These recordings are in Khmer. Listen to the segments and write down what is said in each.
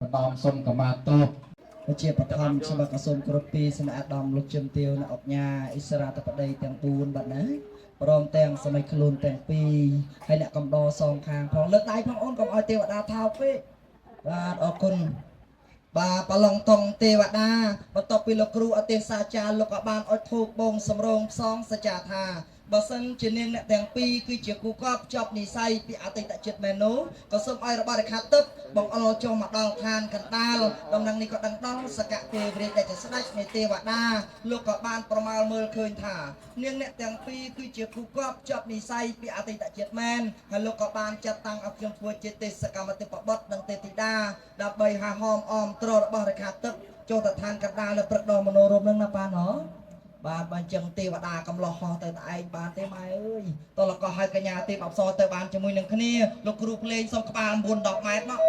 ดอมส้มกับมาโต้ជាបឋមសម្រាប់កសុំគ្រប់ពីសម្អាតដំលោកជំទាវនៅអុកញ៉ាអិសរាធិបតីទាំង4បាត់ណាព្រមទាំងសម័យខ្លួនទាំង2ហើយអ្នកកំដរសងខាងផងលើកដៃផងអូនកុំឲ្យទេវតាថោកពេកបាទអរគុណបាទប្រឡងតងទេវតាបន្ទាប់ពីលោកគ្រូអទេសសាចារ្យលោកក៏បានអុជធូបបងសម្រងផ្សងសច្ចាថាបើសិនជានាងអ្នកទាំងពីរគឺជាគូកប់ជាប់និស័យពីអតីតជាតិមែននោះក៏សូមឲ្យរបស់រខាទឹកបងអល់ចុះមកដល់ឋានកណ្ដាលដំណឹងនេះក៏ដឹងដល់សកទេវរាជដែលជាស្ដេចនៃទេវតាលោកក៏បានប្រមាលមើលឃើញថានាងអ្នកទាំងពីរគឺជាគូកប់ជាប់និស័យពីអតីតជាតិមែនហើយលោកក៏បានចាត់តាំងឲ្យខ្ញុំធ្វើជាទេសកម្មទេពបុត្រនិងទេធីតាដើម្បីហាហោមអមទ្ររបស់រខាទឹកចូលទៅឋានកណ្ដាលនៅព្រឹកដ៏មនោរម្យនឹងណាប៉ាណោបាទបើអញ្ចឹងទេវតាកំឡោះហោះទៅតែឯងបានទេម៉ែអើយតោះលកោឲ្យកញ្ញាទេពអប្សរទៅបានជាមួយនឹងគ្នាលោកគ្រូភ្លេងសុំក្បាល9 10ម៉ែត្រមក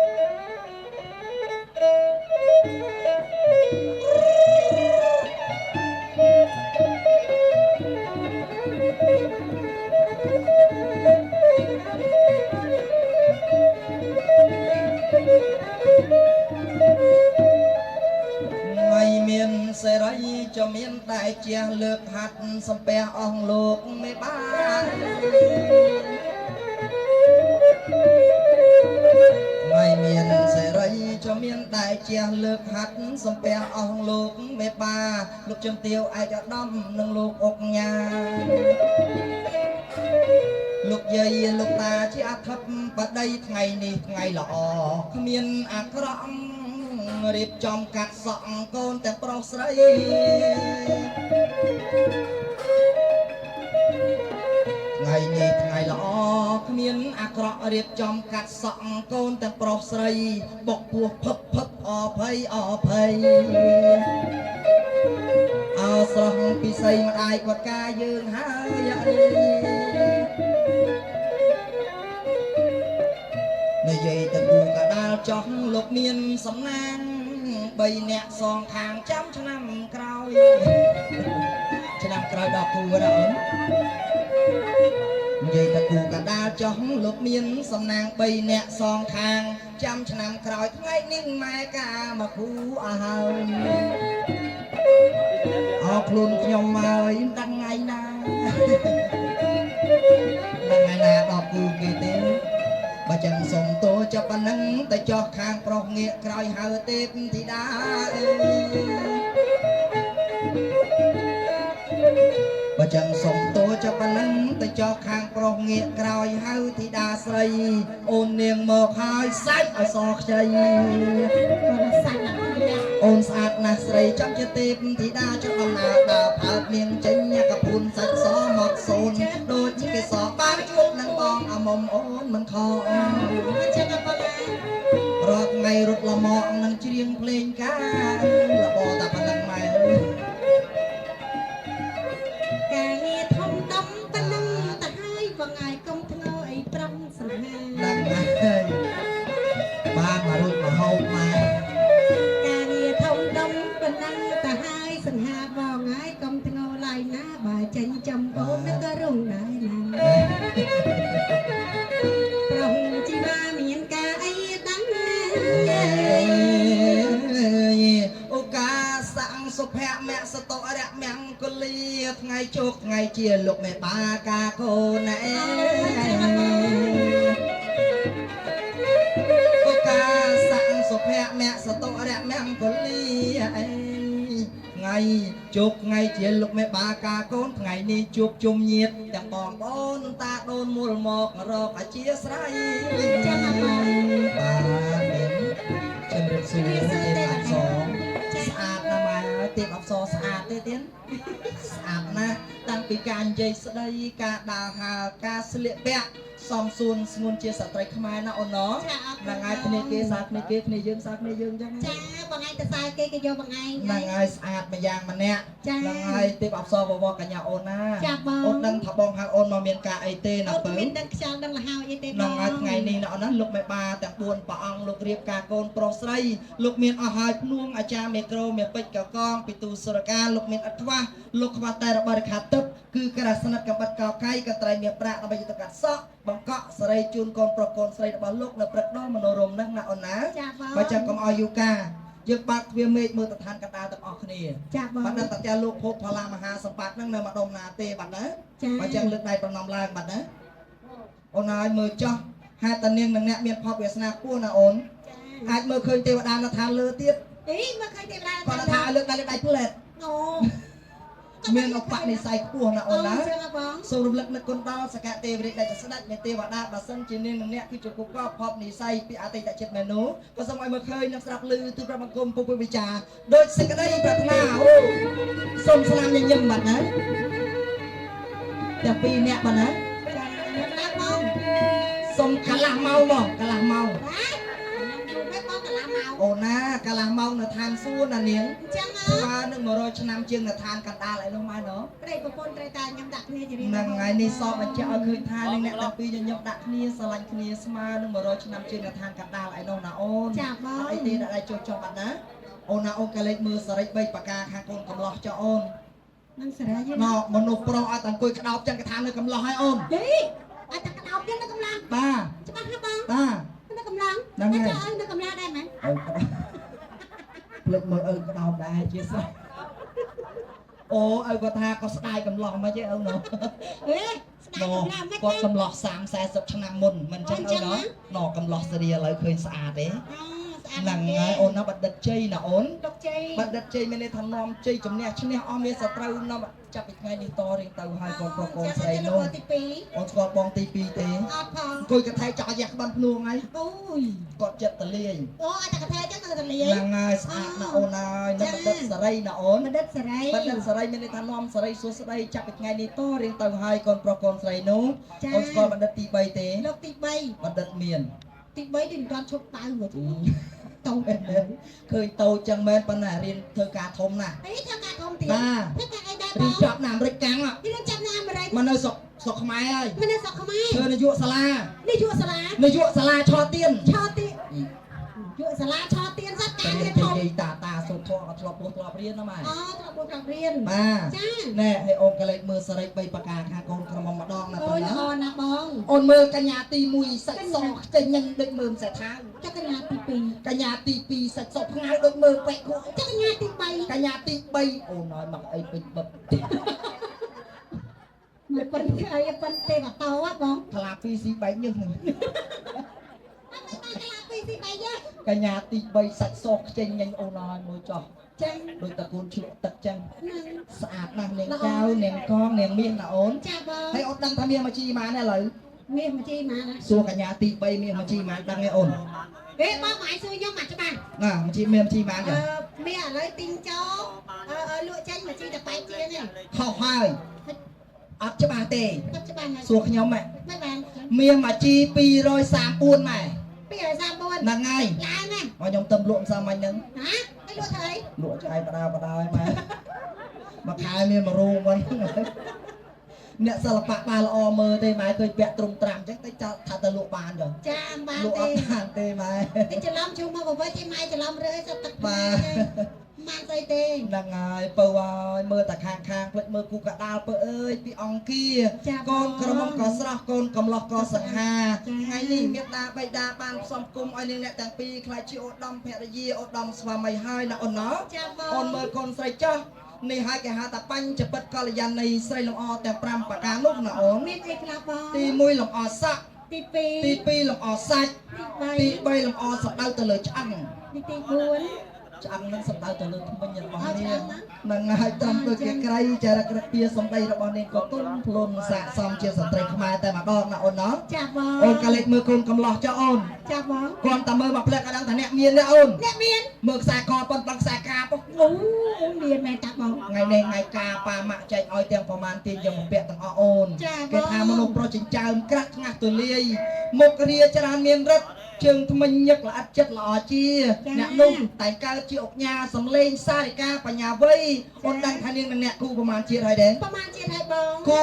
មានសេរីจะមានតែជាលើកហាត់សំពះអស់លោកមេបានថ្ងៃមានសេរីจะមានតែជាលើកហាត់សំពះអស់លោកមេបាលោកជំទាវឯកឧត្តមនិងលោកអុកញ៉ាលោកយាយលោកតាជាអធិបតីថ្ងៃនេះថ្ងៃល្អគ្មានអាក្រក់រៀបចំកាត់សក់កូនទាំងប្រុសស្រីថ្ងៃនេះថ្ងៃល្អគ្មានអាក្រក់រៀបចំកាត់សក់កូនទាំងប្រុសស្រីបុកពោះភឹបភឹបអភ័យអភ័យអោស្រស់ពិសីម្ដាយគាត់កាយើងហើយនិយាយទៅគូកដាលចោះលោកមានសំណាង3នាក់សងខាងចាំឆ្នាំក្រោយឆ្នាំក្រោយដល់គូណាអូននិយាយទៅគូកដាលចោះលោកមានសំណាង3នាក់សងខាងចាំឆ្នាំក្រោយថ្ងៃនេះម៉ែកាមកគូអស់ហើយអរខ្លួនខ្ញុំហើយដឹងថ្ងៃណាថ្ងៃណាដល់គូគេទេបើចឹងសុំតោចាប់ប៉ុណ្ណឹងតែចោះខាងប្រុសងាកក្រោយហៅទេពធីតាបើចឹងសុំតោចាប់ប៉ុណ្ណឹងតែចោះខាងប្រុសងាកក្រោយហៅធីតាស្រីអូននាងមកហើយសាច់ឲ្យសខ្ចីអូនស្អាតណាស់ស្រីចាំជាទេពធីតាចុះដំណើរដើរផើតនាងចេញកពូនសាច់សមកសូនដូចជាគេសបានជួបនឹងបងអាមុំអូនមិនខកចឹងអត់បងរត់ថ្ងៃរត់លមកនឹងច្រៀងភ្លេងការលបតាប៉ុណ្ណឹងម៉ែការងារធំដុំប៉ុណ្ណឹងទៅហើយបងឯងកុំធ្វើអីត្រង់សង្ហាដឹងហើយបានមករួចមកហូបម៉ែការងារធំដុំប៉ុណ្ណឹងទៅហើយសង្ហាបងឯងកុំធ្ងោឡើយណាបើចេញចំអូននឹងក៏រងដែរណាប្រងជីវ៉ាមានការអីដឹងអូកាសាំងសុភៈមសតរៈមង្គលាថ្ងៃជោគថ្ងៃជាលោកមេបាកាកូនឯអូកាសាំងសុភៈមសតរៈមង្គលាថ្ងៃជោគថ្ងៃជាលោកមេបាកាកូនថ្ងៃនេះជួបជុំញាតិទាំងបងប្អូនតាដូនមូលមករកអធិស្ឋានចាំអត់បងបាទជំរាបសួរទេអប្សរស្អាតណាស់ម៉ែទេអប្សរស្អាតទេទៀតស្អាតណាស់តាំងពីការនិយាយស្ដីការដើរហើរការស្លៀកពាក់សំសួនស្ងួនជាស្ត្រីខ្មែរណាអូនណហ្នឹងហើយគ្នាគេសាគ្នាគេគ្នាយើងសាគ្នាយើងអញ្ចឹងចាបងឯងទៅសើគេគេយកបងឯងហ្នឹងហើយស្អាតម្យ៉ាងម្នាក់ហ្នឹងហើយទេអប្សរបវរកញ្ញាអូនណាចាបងអូនដឹងថាបងហៅអូនមកមានការអីទេណាបើមានដឹងខ្យល់ដឹងលហើយអីទេបងហ្នឹងហើយថ្ងៃនេះណាអូនណាលោកមេបាទាំង4ព្រះអង្គលោករៀបការកូនប្រុសស្រីលោកមានអស់ហើយភ្នួងអាចារ្យមេក្រូមេពេជ្រកកងពីទូសុរកាលោកមានអត់ខ្វះលោកខ្វះតែរបស់រខាទឹកគឺក្រាស្និតកំបិតកោកៃកត្រៃមានប្រាក់ដើម្បីយុទ្ធកាត់សក់ បង្កក់សេរីជូនកូនប្រុសកូនស្រីរបស់លោកនៅព្រឹកនោះមនោរម្យណាស់ណាអូនណា ចាបង បើចឹងកុំឲ្យយូរកាយើងបាត់ទ្វាមេឃមើលទៅឋានកណ្ដាលទាំងអស់គ្នា ចាបង បាត់ដល់តែលោកភពផលាមហាសម្បត្តិហ្នឹងនៅម្ដុំណាទេបាត់ណា ចា បើចឹងលើកដៃប្រណម្យឡើងបាត់ណាអូនឲ្យមើលចោះហេតុតានាងនឹងអ្នកមានផលវាសនាខ្ពស់ណាអូនអាចមើលឃើញទេវតានៅឋានលើទៀត អីមកឃើញទេវតា គាត់ថាឲ្យលើកដៃផ្លែត អូ មានឧបនិស្ស័យខ្ពស់ណាអូនណា ចឹងបង សូមរំលឹកនឹកគុណដល់សកតទេវរាជដែលស្ដេចនៃទេវតាបើសិនជានាងនឹងអ្នកគឺជាគុកកភពនិស្ស័យពីអតីតជាតិមែននោះក៏សូមឲ្យមើលឃើញនិងស្ដាប់ឮទូប្រមង្គមពុទ្ធវិចារដោយសេចក្តីប្រាថ្នាអូសូមស្នាមញញឹមបាត់ណាទាំងពីរអ្នកបាត់ណា ចាខ្ញុំណាបង សូមកន្លះម៉ោងមកកន្លះម៉ោង មិនបងកន្លះម៉ោង អូណាកន្លះម៉ោងនៅឋានសួគ៌ណានាង ចឹង ស្មើនឹង100ឆ្នាំជាងនៅឋានកណ្ដាលឯនោះម៉ែណូ ប្តីប្រពន្ធត្រូវតែខ្ញុំដាក់គ្នាជារៀង នឹងថ្ងៃនេះសពបញ្ជាក់ឲ្យឃើញថានឹងអ្នកទាំងពីរញញឹមដាក់គ្នាស្រឡាញ់គ្នាស្មើនឹង100ឆ្នាំជាងនៅឋានកណ្ដាលឯនោះណាអូន ចាបង អីទេដាក់ដៃចុះចុះបាត់ណាអូនណាអូនកាលេចមើលសរិច3ប្រការខាងកូនកំឡោះចុះអូន នឹងសេរីយ ណោមនុស្សប្រុសឲ្យតែអង្គុយក្តោបចឹងគេថានៅកំឡោះឲ្យអូន ហេអាចតែកដោបទៀតនៅកំឡាំង បាទ ច្បាស់ណាបង បាទ នៅកំឡាំង ហ្នឹងហើយ អាចឲ្យនៅកំឡាំងដែរមែន អើភ្លេចមើលក្តោបដែរជាស្រេចអូឲ្យគាត់ថាគាត់ស្ដាយកំឡោះមិនទេអូនណោ ហេស្ដាយកំឡាំងមិន គាត់កំឡោះ30 40ឆ្នាំមុនមិនចឹងអូនណោកំឡោះសេរីឥឡូវឃើញស្អាតទេ ស្អាត ហ្នឹងហើយអូនណាបណ្ឌិតជ័យណាអូន ដុកជ័យ បណ្ឌិតជ័យមានន័យថានាំជ័យជំនះឈ្នះអស់មានសត្រូវនាំចាប់ពីថ្ងៃនេះតរៀងទៅហើយកូនប្រុសកូនស្រីនោះ ទី2 អូនស្គាល់បងទី2ទេ អត់ផង អង្គុយកថៃចោលយ៉ាក់ក្បាន់ភ្នួងហើយ អូយ គាត់ចិត្តតលាយ អូអាចតែកថាចឹងទៅទលាយ ហ្នឹងហើយស្អាតណាអូនហើយនៅបណ្ឌិតសេរីណាអូន បណ្ឌិតសេរី បណ្ឌិតសេរីមានន័យថានាំសេរីសួស្ដីចាប់ពីថ្ងៃនេះតរៀងទៅហើយកូនប្រុសកូនស្រីនោះអូនស្គាល់បណ្ឌិតទី3ទេ លោកទី3 បណ្ឌិតមាន ទី3ទីមិនទាន់ឈប់តៅមក តោឃើញ ឃើញតូចចឹងមែនប៉ុន្តែរៀនធ្វើការធំណាស់ អីថាការធំទៀត បាទ ធ្វើការអីដែរប រៀន ង ចប់ណាអាមេរិកកាំង រៀនចាប់នៅអាមេរិក មកនៅស្រុកខ្មែរហើយ មិននៅស្រុកខ្មែរ ធ្វើនាយកសាលា នេះយុវសាលា នាយកសាលាឆោទៀន ឆោទៀនយុវសាលាឆោទៀនសត្វការ និ រៀនធំ យាយតាសូត្រធម៌ក៏ធ្លាប់ពោះធ្លាប់រៀនណាម៉ែ អូត្រប់ត្រប់រៀន បាទ ចា ណែឲ្យអូនកលេចមើលសរិច3ប្រការខាងកូនក្រមុំម្ដងណា អូ ប៉ុ យ ណ្ណា ល្អណាស់បង អូនមើលកញ្ញាទី1សាច់សខ្ចេញញឹងដូចមើលម្សៅថាវ ចក្រញ្ញាទី2 កញ្ញាទី2សាច់សផ្ងាយដូចមើលពេកគួរ ចក្រញ្ញាទី3 កញ្ញាទី3អូនឲ្យមកអីពេញបឹកទៀត មកប៉ុនអីប៉ុនទេបតោបង ថ្លាពីស៊ីបែកញើសហ្នឹង អត់បានក្លាពីទី3យើ កញ្ញាទី3សាច់សខ្ចេញញឹងអូនឲ្យមើលចោះ ចា ដូចតកូនឈ្លក់ទឹកចឹង នឹង ស្អាតណាស់នាងកៅនាងកងនាងមាសណាអូន ចាបង ហើយអូនដឹងថាមានមកជីម៉ានទេឥឡូវ មានមកជីមកណា សួរកញ្ញាទី3មានមកជីម៉ានដឹងទេអូន ហេបងមកឲ្យសួរខ្ញុំមកច្បាស់ ណាមកជីមានមកជីម៉ាន អ ទេ ឺមានឥឡូវទីងចោលក់ចេញមកជីតែបែកជានេះ ខុសហើយអត់ច្បាស់ទេ គាត់ច្បាស់ណាស់ សួរខ្ញុំហ៎ មិនបាន មានមកជី234ម៉ែ 234 ហ្នឹងហើយ ឡើងណា មកខ្ញុំទៅលក់សាមាញ់ហ្នឹង ហ៎ឲ្យលក់ធ្វើអី លក់ឆ្អែតបដាឲ្យម៉ែមួយខែមាន1រូបវិញអ្នកសិល្បៈបានល្អមើលទេម៉ែឃើញពាក់ទ្រុងត្រាំអញ្ចឹងតែថាទៅលក់បានចុះ ចាបាន លក់អ ទេ ត់បានទេម៉ែ ទីច្រឡំជួមកបវិទីម៉ែច្រឡំរើសទឹក បាទ បានស្អីទេ ហ្នឹងហើយពៅឲ្យមើលតែខាងផ្លេចមើលគូកដាលពៅអើយពីអង្គាកូនក្រមុំក៏ស្រស់កូនកំឡោះក៏សង្ហាថ្ងៃនេះមេត្តាបិតាបានផ្សំគុំឲ្យនាងអ្នកទាំងពីរខ្លាចជាឧត្តមភរិយាឧត្តមស្វាមីហើយណាអូនណោះ ចាបង អូនមើលកូនស្រីចុះនេះហើយគេហៅថាបញ្ចពិតកល្យាណីស្រីលំអទាំង5ប្រការនោះណាអូន មានអីខ្លះបង ទី1លំអសក់ ទី ទី 2 2លំអសាច់ទី3លំអសម្ដៅទៅលើឆ្អឹង ទី ឆ្អឹងនឹងសម្ដៅទៅលើធ្មេញរបស់នាង ឆ្អឹងណា នឹងហើយត្រឹមដូចជាក្រៃចរិតក្រឹតពីសម្ដីរបស់នាងក៏ទុនភ្លុនស័កសមជាស្ត្រីខ្មែរតែម្ដងណាអូនណោះ 4ចាបង អូនកាលេចមើលកូនកំឡោះចុះអូន ចាបង គាត់តែមើលមកផ្លែកក៏ដឹងថាអ្នកមានទេអូន អ្នកមាន មើលខ្សែកប៉ុនខ្សែកាពុក អូមានមែនតាបង ថ្ងៃនេះថ្ងៃការប៉ាម៉ាក់ចែកឲ្យទាំងប្រមាណទាញយកមកពាក់ទាំងអស់អូន ចាបង គេថាមនុស្សប្រុសចិញ្ចើមក្រាស់ថ្ងាស់ទូលាយមុខរាច្រើនមានរិទ្ធជើងថ្មិញញឹកល្អិតចិត្តល្អជាអ្នកនោះតែកើតជាអុកញ៉ាសំលេងសារិកាបញ្ញាវ័យអូនដឹងថានាងនឹងអ្នកគូប្រមាណជាតិហើយទេ ប្រហែលជាតិហើយបង គូ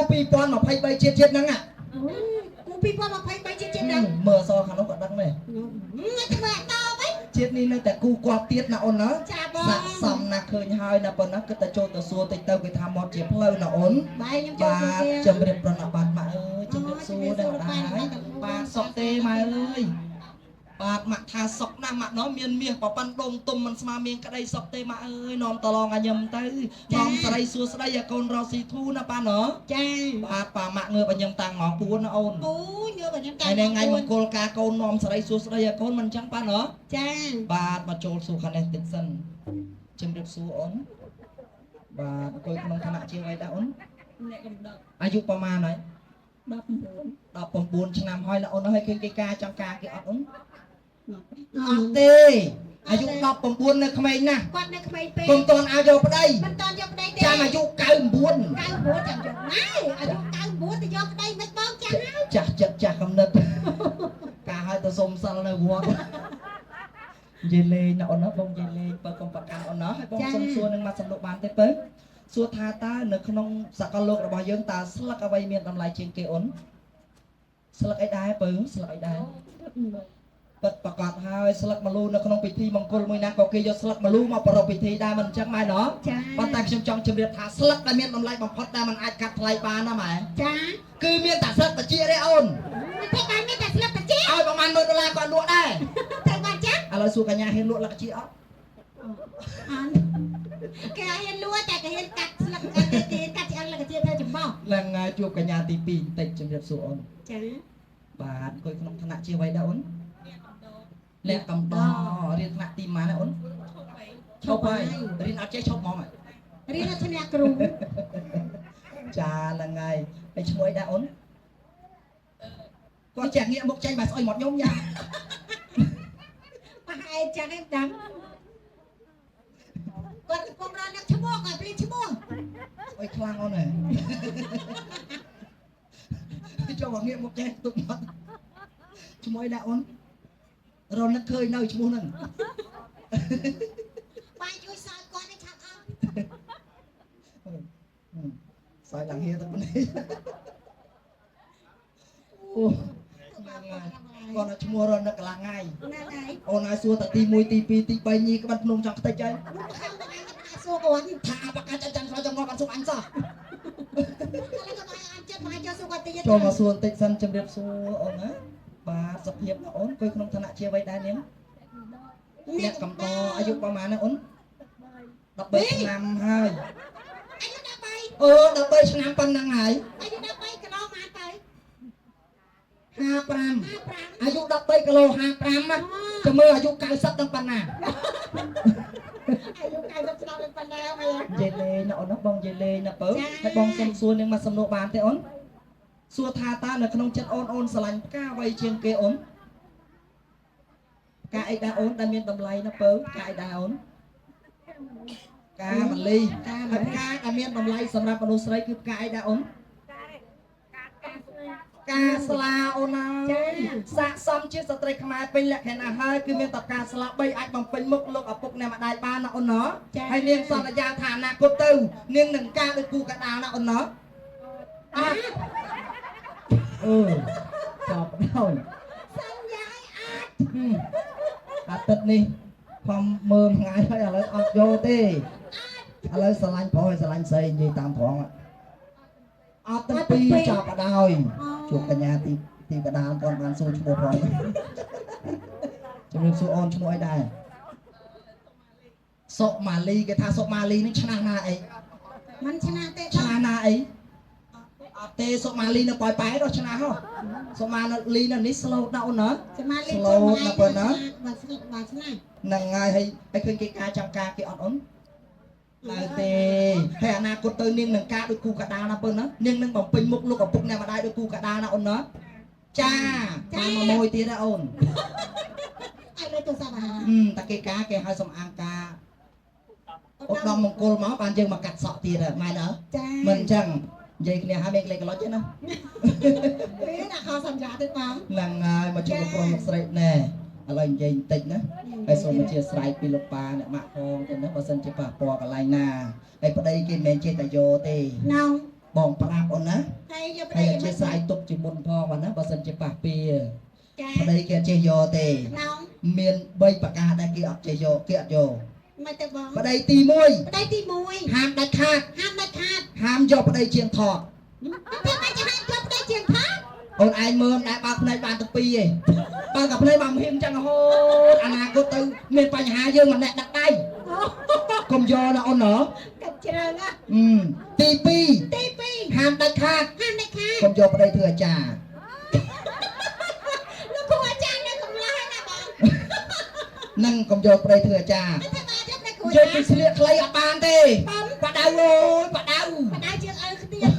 2023ជាតិហ្នឹងណា គូ2023ជាតិហ្នឹង មើលអសខាងនោះក៏ដឹងដែរ មិនធ្វើតបអី ជាតិនេះនៅតែគូគាត់ទៀតណាអូនណា ចាប ស័កសមណាស់ឃើញហើយណាប៉ុណ្ណាគឺតែចូលទៅសួរតិចទៅគេថាមកជាផ្លូវណាអូន បាយខ្ញុំចូល បាទ ទៅ ជំរាបប្រណិប័តម៉ាក់អើយជំរាបសួរដល់ម្ដាយហើយបាទសុកទេម៉ែអើយបាទម៉ាក់ថាសុកណាស់ម៉ាក់ណោះមានមាសប្រប៉ាន់ដងទុំមិនស្មើមានក្តីសុកទេម៉ាក់អើយនាំតឡងឲ្យខ្ញុំទៅនាំស្រីសួស្ដីឲ្យកូនរកស៊ីធូណាប៉ាណោះ ចា បាទប៉ាម៉ាក់ងើបឲ្យខ្ញុំតាំងម៉ោង4ណាអូន អូញើបខ្ញុំ ហើយថ្ងៃមង្គលការកូននាំស្រីសួស្ដីឲ្យកូនមិនអញ្ចឹងប៉ាណោះ ចា បាទមកចូលសួរខាងនេះតិចសិនជំរាបសួរអូនបាទអង្គុយក្នុងឋានៈជាអ្វីដែរអូន អ្នកកំដត់ អាយុប្រហែលហើយ 19 19ឆ្នាំហើយណាអូនហើយឃើញគេការចំការគេអត់អូន អ អ ត់ ត់ទេអាយុ19នៅក្មេងណាស់ គាត់នៅក្មេងពេក កុំតន់ឲ្យយកប្តី មិនតន់យកប្តីទេ ចាំអាយុ99 99ចាំយកណាអាយុ99ទៅយកប្តីមិនបងចាស់ហើយ ចាស់ចិត្តចាស់កំណត់ការឲ្យទៅសុំសិលនៅវត្តនិយាយលេងណាអូនណាបងនិយាយលេងបើកុំប្រកាន់អូនណាហើយបងសុំសួរនឹងមកសំណុកបានទេបើសួរថាតើនៅក្នុងសកលលោករបស់យើងតើស្លឹកអ្វីមានតម្លៃជាងគេអូនស្លឹកអីដែរបើស្លឹកអីដែរពិតប្រកបហើយស្លឹកម្លូនៅក្នុងពិធីមង្គលមួយណាក៏គេយកស្លឹកម្លូមកប្រារព្ធពិធីដែរមិនអញ្ចឹងម៉ែណោះ ចា ប៉ុន្តែខ្ញុំចង់ជម្រាបថាស្លឹកដែលមានតម្លៃបំផុតដែលมันអាចកាត់ថ្លៃបានណាម៉ែ ចា គឺមានតែស្លឹកតាជាទេអូន មិនទេបានមានតែស្លឹកតាជា ឲ្យប្រហែល$100គាត់លក់ដែរ ត្រូវបានចា ឥឡូវសួរកញ្ញាហ៊ានលក់លក្ខជាអត់ អត់គេហ៊ានលួចតែគេហ៊ានកាត់ស្លឹកកាត់ទេកាត់ឆ្អឹងលឹកតាជាធ្វើចំបោះ ឡើងថ្ងៃជួបកញ្ញាទី2បន្តិចជម្រាបសួរអូន ចា បាទអង្គុយក្នុងឋានៈជាអ្វីដែរអូនលក្ខកំដរៀនថ្នាក់ទីម៉ានណាអូនឈប់ហើយរៀនអត់ចេះឈប់ហ្មងហ៎ រៀនឲ្យឈ្នះគ្រូ ចាឡើងហើយហើយឈ្មោះអីដែរអូនគាត់ចាក់ងាកមុខចេញបាទស្អុយមកខ្ញុំយ៉ា ប្រហែលចាស់ឯងដឹងគាត់កំពុងរកអ្នកឈ្មោះគាត់ព្រៀនឈ្មោះ ស្អុយខ្លាំងអូនហ៎ចូលមកងាកមុខចេញទុកមកឈ្មោះអីដែរអូនរនឹកឃើញនៅឈ្មោះហ្នឹង បាយជួយសើចគាត់ឲ្យឆាប់អស់ សើចឡើងហៀទៅនេះអូគាត់ឈ្មោះរនឹកកន្លងថ្ងៃ ណាស់ហើយ អូនឲ្យសួរតែទី1ទី2ទី3ញីក្បិតភ្នំចង់ខ្ទេចហើយ ខំតែឯងសួរគាត់ ថាបកាចាន់ស្វាចង់មកបានសុំអញសោះ ឥឡូវគាត់ឲ្យអញ្ចឹងមកចូលសួរគាត់តិច ចូលមកសួរបន្តិចសិនជម្រាបសួរអូនណាបាទសុខភាពណាអូនគួយក្នុងឋានៈជាអ្វីដែរនាងអ្នកកំដរអាយុប្រហែលណាអូន13ឆ្នាំហើយ អាយុ13 អូ13ឆ្នាំប៉ុណ្ណឹងហើយ អាយុ13គីឡូម៉ានទៅ 55អាយុ13គីឡូ55ណាចាំមើលអាយុ90ដល់ប៉ុណ្ណា អាយុ90ឆ្នាំទៅប៉ុណ្ណាមែន និយាយលេងណាអូនណាបងនិយាយលេងណាបើហើយបងសុំសួរនាងមកសំណួរបានទេអូនសួរថាតើនៅក្នុងចិត្តអូនអូនស្រឡាញ់ផ្កាអ្វីជាងគេអូនផ្កាអីដែរអូនដែលមានតម្លៃណាបើផ្កាអីដែរអូនផ្កាមលីហើយផ្កាដែលមានតម្លៃសម្រាប់មនុស្សស្រីគឺផ្កាអីដែរអូនផ្កាស្លាអូនណាស័កសមជាស្ត្រីខ្មែរពេញលក្ខណៈហើយគឺមានតផ្កាស្លា3អាចបំពេញមុខលោកឪពុកអ្នកម្ដាយបានណាអូនណាហើយនាងសន្យាថាអនាគតទៅនាងនឹងការដូចគូកដាលណាអូនណាអត់ចាប់ដល់ សន្យាឲ្យអាច អាទិត្យនេះខំមើលថ្ងៃហើយឥឡូវអត់យកទេឥឡូវស្រឡាញ់ប្រុសហើយស្រឡាញ់ស្រីនិយាយតាមត្រង់អត់ទាំងពីរចាប់បដ ாய் ជួបកញ្ញាទីបដាលគាត់បានសួរឈ្មោះផងជំរាបសួរអូនឈ្មោះអីដែរសុកម៉ាលីគេថាសុកម៉ាលីនេះឆ្នះណាអី មិនឆ្នះទេ ឆ្នះណាអីអត់ទេសុកម៉ាលីនៅប៉ោយប៉ែដល់ឆ្នះហ៎សុកម៉ាលីនៅនេះ slow ដល់អូនណា សមាលី slow ណាបើណា បាទស្និទ្ធបាទឆ្នះ ហ្នឹងហើយហើយឃើញគេការចាំការគេអត់អូនឡើយទេហើយអនាគតទៅនាងនឹងការដូចគូកដាលណាប៉ុណ្ណានាងនឹងបំពេញមុខលោកឪពុកអ្នកម្ដាយដូចគូកដាលណាអូនណាចាបានមកមួយទៀតដែរអូន ឲ្យលើទូរស័ព្ទអា តាគេការគេហៅសំអាងការឧត្តមមង្គលមកបានយើងមកកាត់សក់ទៀតហើយម៉ែនអើ ចា មិនអញ្ចឹងនិយាយគ្នាហើយមានក្លេកក្លោចទេណា វាដាក់ខសន្យាទៅបង ហ្នឹងហើយមកជួបប្រុសលោកស្រីណែឥឡូវនិយាយបន្តិចណាហើយសូមអធិស្ឋានពីលោកប៉ាអ្នកម៉ាក់ផងទៅណាបើសិនជាប៉ះពាល់កន្លែងណាហើយប្តីគេមិនមែនចេះតែយកទេ ណង បងប្រាប់អូនណា ហើយយក ហើយ ប្រ អធិស្ឋានទុកជាមុនផងបាទណាបើសិនជាប៉ះពាល់ ប្តីគេចេះយកទេ ណង មាន3ប្រការដែលគេអត់ចេះយកគេអត់យក មិនទៅបង ប្តីទី ប្តីទី1 1ហាមដាច់ខាត ហាមដាច់ខាត ហាមយកប្តីជាងថត តែមិនចាហាមយកប្តីជាងផា អូនឯងមើលដែរបើភ្នែកបានទាំងពីរឯងបើក៏ភ្នែកបានហ៊ានចឹងរហូតអនាគតទៅមានបញ្ហាយើងម្នាក់ដាក់ដៃកុំយកណាអូនណ៎ កាត់ច្រើនណា ទី ទី 2ហាមដាច់ខាត 2ហាមដាច់ខាត កុំយកប្តីធ្វើអាចារ្យ លោកគ្រូអាចារ្យនៅកំឡុងណាបង នឹងកុំយកប្តីធ្វើអាចារ្យ តែថាបានយកតែគ្រូ យកពីស្លៀកខ្លីអត់បានទេប៉ាដៅអូយប៉ាដៅ បដៅជាងអើខ្ទៀត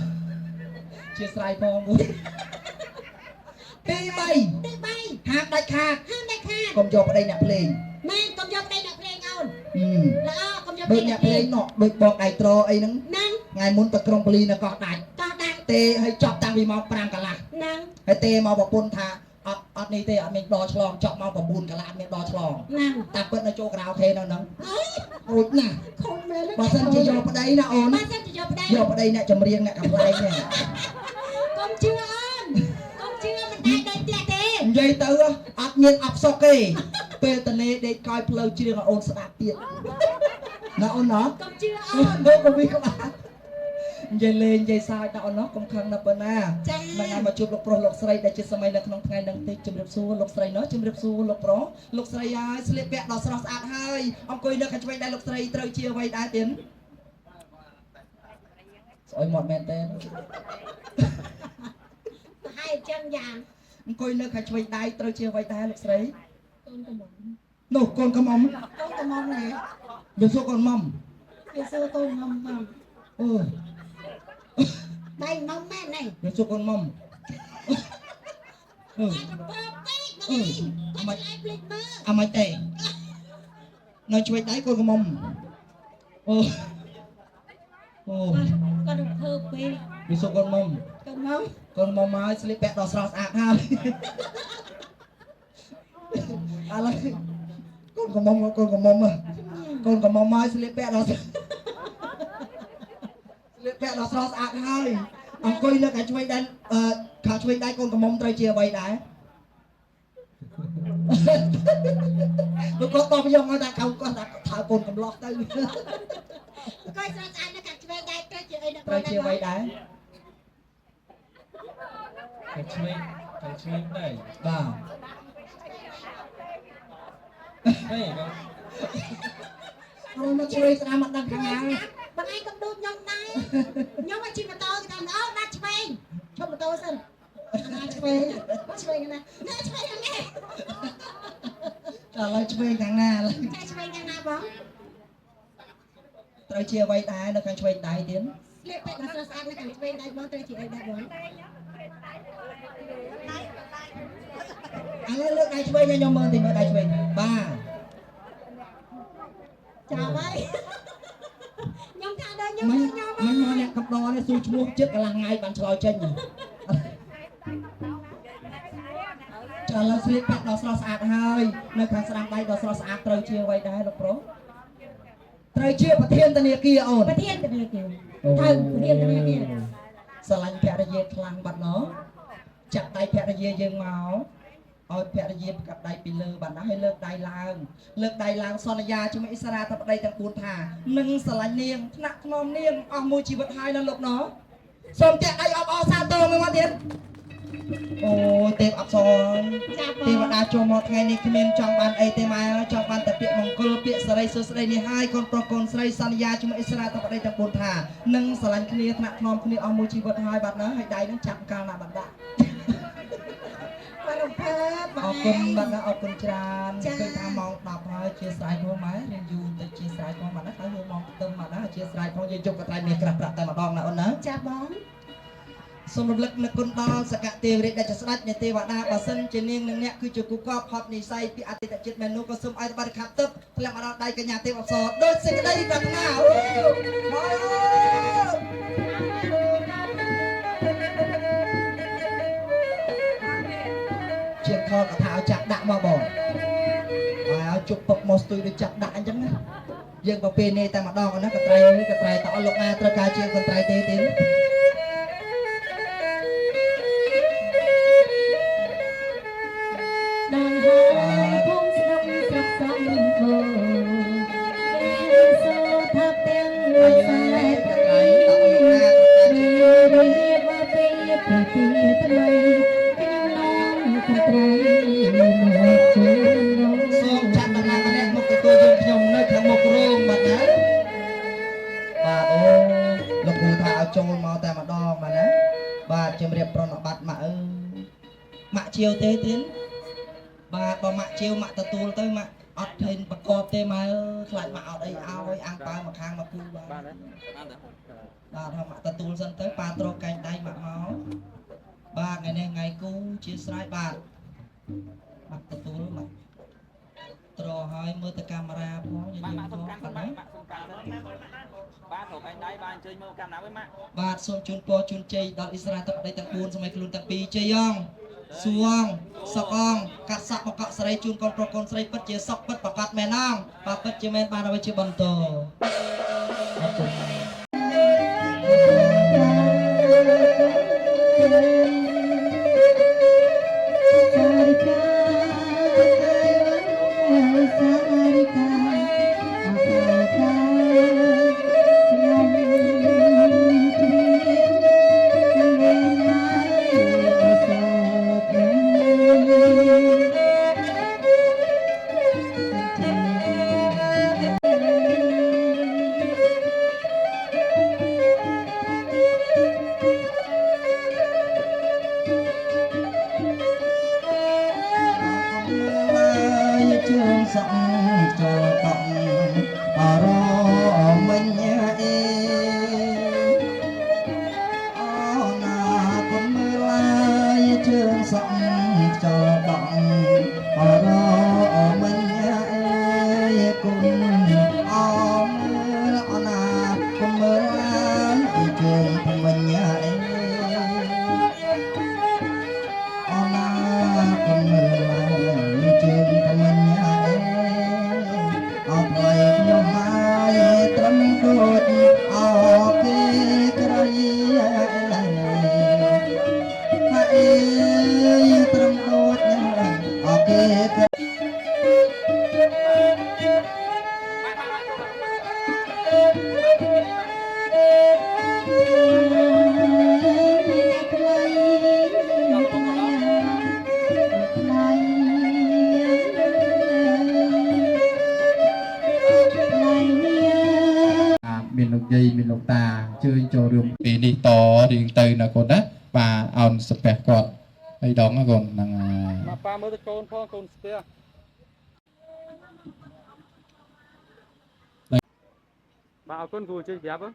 ជាស្រ័យផងមួយទី ទី 3 3 ហាមដាច់ខាត ហាមដាច់ខាត កុំយកប្តីអ្នកភ្លេង ម៉ែកុំយកប្តីអ្នកភ្លេងអូនល្អកុំយក ដូចអ្នកភ្លេងណោះដូចបងដៃត្រអីហ្នឹង ហ្នឹង ថ្ងៃមុនទៅក្រុងប៉ូលីសនៅកោះដាច់ តោះដាក់ ទេឲ្យចប់តាំងពីម៉ោង5កន្លះ ហ្នឹង ហើយទេមកប្រពន្ធថាអត់នេះទេអត់មានដកឆ្លងចប់ម៉ោង9កន្លះអត់មានដកឆ្លង ហ្នឹង តាមពិតនៅចូលក្រៅខេនៅហ្នឹង អើយ រួចណាស់ ខូចមែន បើសិនជាយកប្តីណាអូន បើសិនជាយកប្តី យកប្តីអ្នកចម្រៀងអ្នកកំ pl នេះ កុំជឿអូនកុំជឿមិនដែរដេកផ្ទះទេ និយាយទៅអត់មានអបសុកទេពេលតនេដេកកោយផ្លូវជ្រៀងឲ្យអូនស្ដាប់ទៀតណាអូនណា កុំជឿអូន អូនកុំវិក្បាលនិយាយលេងនិយាយសើចណាអូនណាកុំខឹងណាប៉ុណ្ណា ចា មិនឲ្យមកជួបលោកប្រុសលោកស្រីដែលជាសម័យនៅក្នុងថ្ងៃហ្នឹងទេជំរាបសួរលោកស្រីណោះជំរាបសួរលោកប្រុសលោកស្រីហើយស្លៀកពាក់ដ៏ស្រស់ស្អាតហើយអង្គុយនៅខាងឆ្វេងដែរលោកស្រីត្រូវជាអ្វីដែរទៀតស្អុយមាត់មែនទេ ទៅឲ្យចឹងយ៉ាង អង្គុយនៅខាងឆ្វេងដៃត្រូវជាអ្វីដែរលោកស្រី កូនកំមុំ នោះកូនកំមុំ កូនកំមុំណា យកសួរកូនមុំ គេសួរកូនកំមុំបង អូ ដៃមុំមែននេះ យកសួរកូនមុំអឺ តែប្រពើពេកបងនេះគាត់ឆ្លៃភ្លេចមើល អាម៉េចទេនៅឆ្វេងដៃកូនកមុំអូអូ គាត់រំភើបពេក យកសួរកូនមុំ កូនមុំ កូនមុំហើយស្លៀកពាក់ដ៏ស្រស់ស្អាតហើយឥឡូវកូនកមុំកូនកមុំកូនកមុំហើយស្លៀកពាក់ដ៏ស្លៀកពាក់ដ៏ស្រស់ស្អាតហើយអង្គុយនៅខាងឆ្វេងដៃខាងឆ្វេងដៃកូនកមុំត្រូវជាអ្វីដែរលោកគាត់តបយកមកថាកៅគាត់ថាថើកូនកំឡោះទៅ គាត់ស្រស់ស្អាតនៅខាងឆ្វេងដៃត្រូវជាអីដល់ ត្រូវជាអ្វីដែរ ខាងឆ្វេងដែរ បាទ ហេបង អូនមកជួយស្ដាមអត់ដឹងខាងណា បងឯងកុំដូចខ្ញុំដែរខ្ញុំមកជិះម៉ូតូគេថាអូណាត់ឆ្វេងឈប់ម៉ូតូសិនណាត់ឆ្វេងឆ្វេងណាណាឆ្វេងហ្នឹង តែឥឡូវឆ្វេងខាងណាឥឡូវ តែឆ្វេងយ៉ាងណាបង ត្រូវជាអ្វីដែរនៅខាងឆ្វេងដៃទៀត ស្លៀកពាក់ដ៏ស្រស់ស្អាតនៅខាងឆ្វេងដៃបងត្រូវជាអីដែរបង ឥឡូវលើកដៃឆ្វេងឲ្យខ្ញុំមើលតិចមើលដៃឆ្វេងបាទ ចាំហើយខ្ញុំថាដល់ខ្ញុំ មិន ខ្ញុំ មិនមកអ្នកកំដរនេះសួរឈ្មោះជិតកន្លះថ្ងៃបានឆ្លើយចេញចាឥឡូវស្លៀកពាក់ដ៏ស្រស់ស្អាតហើយនៅខាងស្ដាំដៃដ៏ស្រស់ស្អាតត្រូវជាអ្វីដែរលោកប្រុសត្រូវជាប្រធានធនាគារអូន ប្រធានធនាគារត្រូវប្រធានធនាគារ ស្រឡាញ់ភរិយាខ្លាំងបាត់ណោះចាក់ដៃភរិយាយើងមកឲ្យភរិយាផ្កាប់ដៃពីលើបាត់ណាស់ឲ្យលើកដៃឡើងសន្យាជាមួយអិសរាធិបតីទាំង4ថានឹងស្រឡាញ់នាងថ្នាក់ថ្នមនាងអស់មួយជីវិតហើយណាលោកណោះសូមតាក់ដៃអបអរសាទរមួយមកទៀតអូទេពអប្សរ ចាបង ទេវតាចូលមកថ្ងៃនេះគ្មានចង់បានអីទេម៉ែចង់បានតែពាក្យមង្គលពាក្យសិរីសួស្តីនេះហើយកូនប្រុសកូនស្រីសន្យាជាមួយអិសរាធិបតីទាំង4ថានឹងស្រឡាញ់គ្នាថ្នាក់ថ្នមគ្នាអស់មួយជីវិតហើយបាត់ណាហើយដៃនឹងចាប់កាលណាបាត់ដាក់ គាត់រំភើបប អ ង រគុណ ឯង បាទអរគុណច្រើនឃើញថាម៉ោង10ហើយជាស្រ័យផងម៉ែរៀនយូរទៅជាស្រ័យផងបាទណាហើយម៉ោងខ្ទឹមបាទណាជាស្រ័យផងយើងជប់កត្រៃមានក្រាស់ប្រាក់តែម្ដងណាអូនណា ចាបង សូមរំលឹកនឹកគុណដល់សកទេវរាជដែលស្ដេចនៃទេវតាបើសិនជានាងនិងអ្នកគឺជាគូកបផុតនិស័យពីអតីតជាតិមែននោះក៏សូមឲ្យបាត់ខាត់ទឹកធ្លាក់មកដល់ដៃកញ្ញាទេវអប្សរដោយសេចក្តីប្រាថ្នាអូជាខកថាឲ្យចាក់ដាក់មកបងឲ្យជប់ពឹកមកស្ទួយដូចចាក់ដាក់អញ្ចឹងណាយើងបើពេលនេះតែម្ដងណាកត្រៃតអស់លោកណាត្រូវការជាកត្រៃទេទៀត អ chiều tê tiến bà mạ chiều mạ tà tù tới mạ ọt hình bà cọp tê mà lại mạ ọt ấy ao ấy ăn bao mà khang mà cu bà bà thằng mạ tà tù dân tới bà trò cành đây mạ máu ba ngày nay ngày cu chia sài bà mạ tà tù mạ trò hơi mưa tà camera phó như nhiều phó phật đấy bà xôn chun po chun chay đọc Israel tập đây tặng buôn xong mấy luôn tặng pi chay yong suong sọc ong cắt sọc một cọ sợi chun con pro con sợi bứt chia sọc bứt bọc cắt mè nong bà bứt chia mè bà đâu chia bần tổ miền lục dây miền lục tà chơi cho rượm vì đi to điện từ là còn đó và on spec còn đây đó nó còn là mà ba mới con phong con spec bà con vui chơi đẹp không